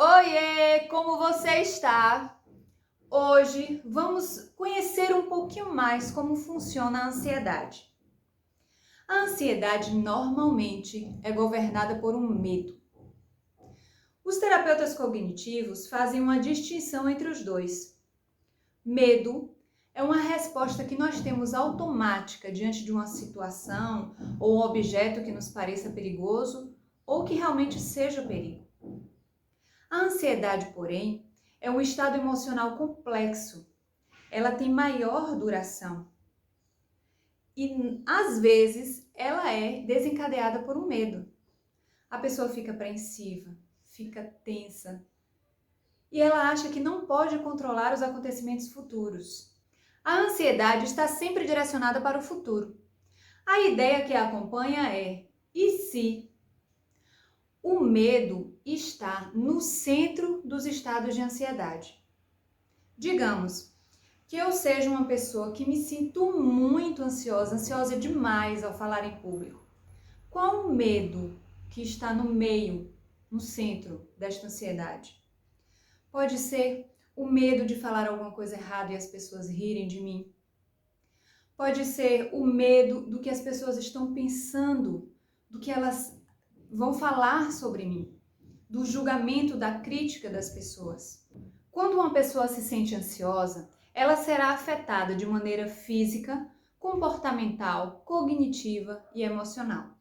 Oiê, como você está? Hoje vamos conhecer um pouquinho mais como funciona a ansiedade. A ansiedade normalmente é governada por um medo. Os terapeutas cognitivos fazem uma distinção entre os dois. Medo é uma resposta que nós temos automática diante de uma situação ou um objeto que nos pareça perigoso ou que realmente seja perigo. A ansiedade, porém, é um estado emocional complexo. Ela tem maior duração e, às vezes, ela é desencadeada por um medo. A pessoa fica apreensiva, fica tensa e ela acha que não pode controlar os acontecimentos futuros. A ansiedade está sempre direcionada para o futuro. A ideia que a acompanha é: e se? O medo está no centro dos estados de ansiedade. Digamos que eu seja uma pessoa que me sinto muito ansiosa demais ao falar em público. Qual o medo que está no meio, no centro desta ansiedade? Pode ser o medo de falar alguma coisa errada e as pessoas rirem de mim. Pode ser o medo do que as pessoas estão pensando, do que elas vão falar sobre mim, do julgamento, da crítica das pessoas. Quando uma pessoa se sente ansiosa, ela será afetada de maneira física, comportamental, cognitiva e emocional.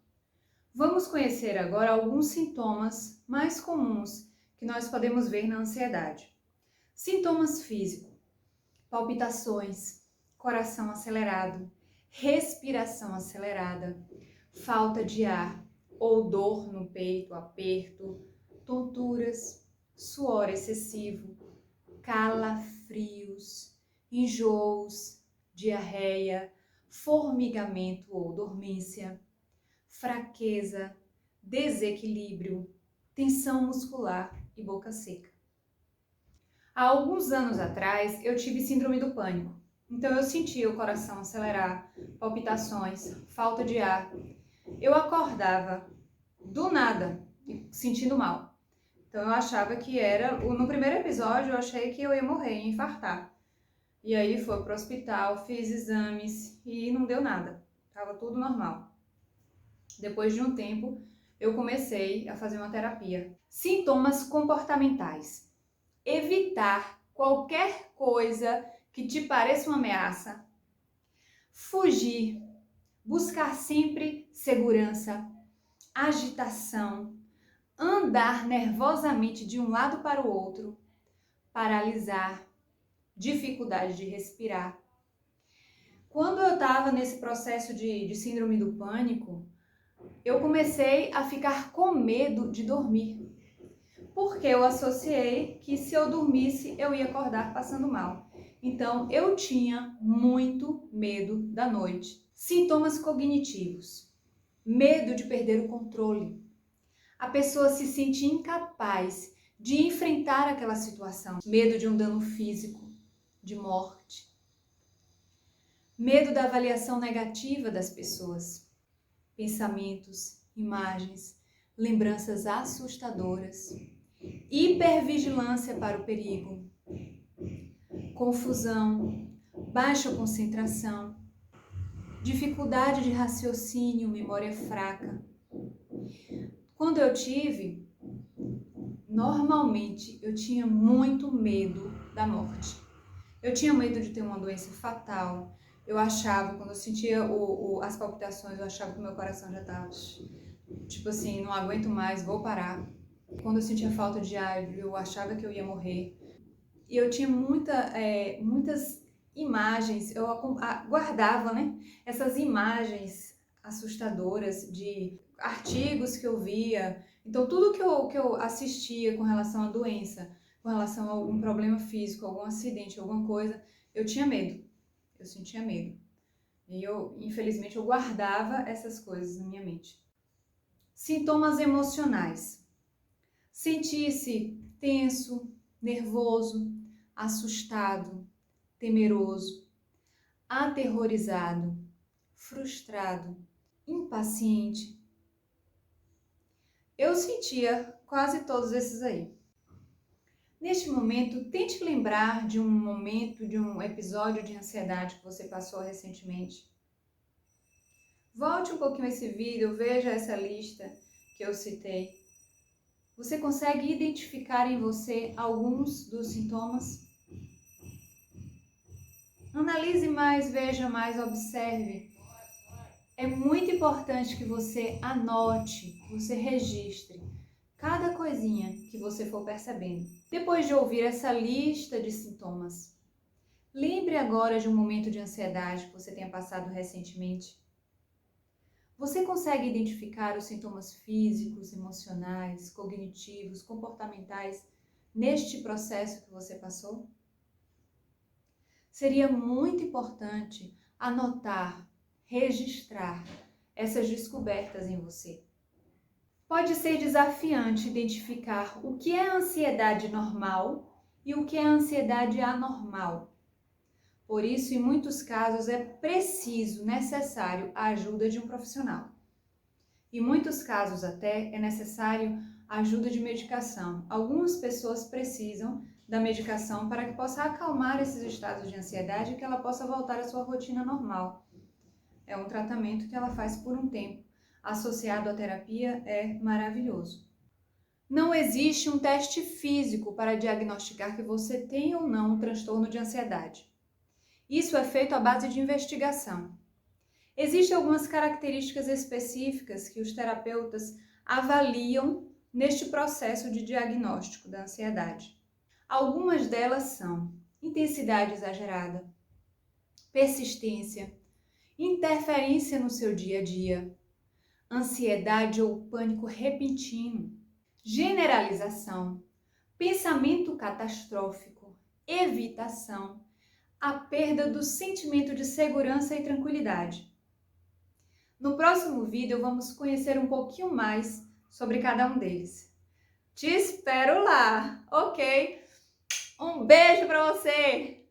Vamos conhecer agora alguns sintomas mais comuns que nós podemos ver na ansiedade. Sintomas físicos: palpitações, coração acelerado, respiração acelerada, falta de ar ou dor no peito, aperto, tonturas, suor excessivo, calafrios, enjoos, diarreia, formigamento ou dormência, fraqueza, desequilíbrio, tensão muscular e boca seca. Há alguns anos atrás eu tive síndrome do pânico, então eu sentia o coração acelerar, palpitações, falta de ar. Eu acordava do nada, sentindo mal. Então eu achava que era, no primeiro episódio eu achei que eu ia morrer, ia infartar. E aí fui pro hospital, fiz exames e não deu nada, tava tudo normal. Depois de um tempo eu comecei a fazer uma terapia. Sintomas comportamentais: evitar qualquer coisa que te pareça uma ameaça, fugir, buscar sempre segurança, agitação, andar nervosamente de um lado para o outro, paralisar, dificuldade de respirar. Quando eu estava nesse processo de síndrome do pânico, eu comecei a ficar com medo de dormir, porque eu associei que se eu dormisse eu ia acordar passando mal. Então eu tinha muito medo da noite. Sintomas cognitivos: medo de perder o controle. A pessoa se sente incapaz de enfrentar aquela situação. Medo de um dano físico, de morte. Medo da avaliação negativa das pessoas. Pensamentos, imagens, lembranças assustadoras. Hipervigilância para o perigo. Confusão, baixa concentração. Dificuldade de raciocínio, memória fraca. Quando eu tive, normalmente eu tinha muito medo da morte. Eu tinha medo de ter uma doença fatal. Eu achava, quando eu sentia as palpitações, eu achava que o meu coração já estava, tipo assim, não aguento mais, vou parar. Quando eu sentia falta de ar, eu achava que eu ia morrer. E eu tinha muitas imagens, eu guardava, né, essas imagens assustadoras de artigos que eu via. Então, tudo que eu assistia com relação à doença, com relação a algum problema físico, algum acidente, alguma coisa, eu tinha medo, eu sentia medo. E infelizmente, eu guardava essas coisas na minha mente. Sintomas emocionais: sentir-se tenso, nervoso, assustado, temeroso, aterrorizado, frustrado, impaciente. Eu sentia quase todos esses aí. Neste momento, tente lembrar de um momento, de um episódio de ansiedade que você passou recentemente. Volte um pouquinho esse vídeo, veja essa lista que eu citei. Você consegue identificar em você alguns dos sintomas? Analise mais, veja mais, observe. É muito importante que você anote, que você registre cada coisinha que você for percebendo. Depois de ouvir essa lista de sintomas, lembre agora de um momento de ansiedade que você tenha passado recentemente. Você consegue identificar os sintomas físicos, emocionais, cognitivos, comportamentais neste processo que você passou? Seria muito importante anotar, registrar essas descobertas em você. Pode ser desafiante identificar o que é ansiedade normal e o que é ansiedade anormal. Por isso, em muitos casos, é preciso, necessário a ajuda de um profissional. Em muitos casos, até, é necessário a ajuda de medicação. Algumas pessoas precisam da medicação para que possa acalmar esses estados de ansiedade e que ela possa voltar à sua rotina normal. É um tratamento que ela faz por um tempo. Associado à terapia, é maravilhoso. Não existe um teste físico para diagnosticar que você tem ou não um transtorno de ansiedade. Isso é feito à base de investigação. Existem algumas características específicas que os terapeutas avaliam neste processo de diagnóstico da ansiedade. Algumas delas são intensidade exagerada, persistência, interferência no seu dia a dia, ansiedade ou pânico repentino, generalização, pensamento catastrófico, evitação, a perda do sentimento de segurança e tranquilidade. No próximo vídeo, vamos conhecer um pouquinho mais sobre cada um deles. Te espero lá, ok? Um beijo para você!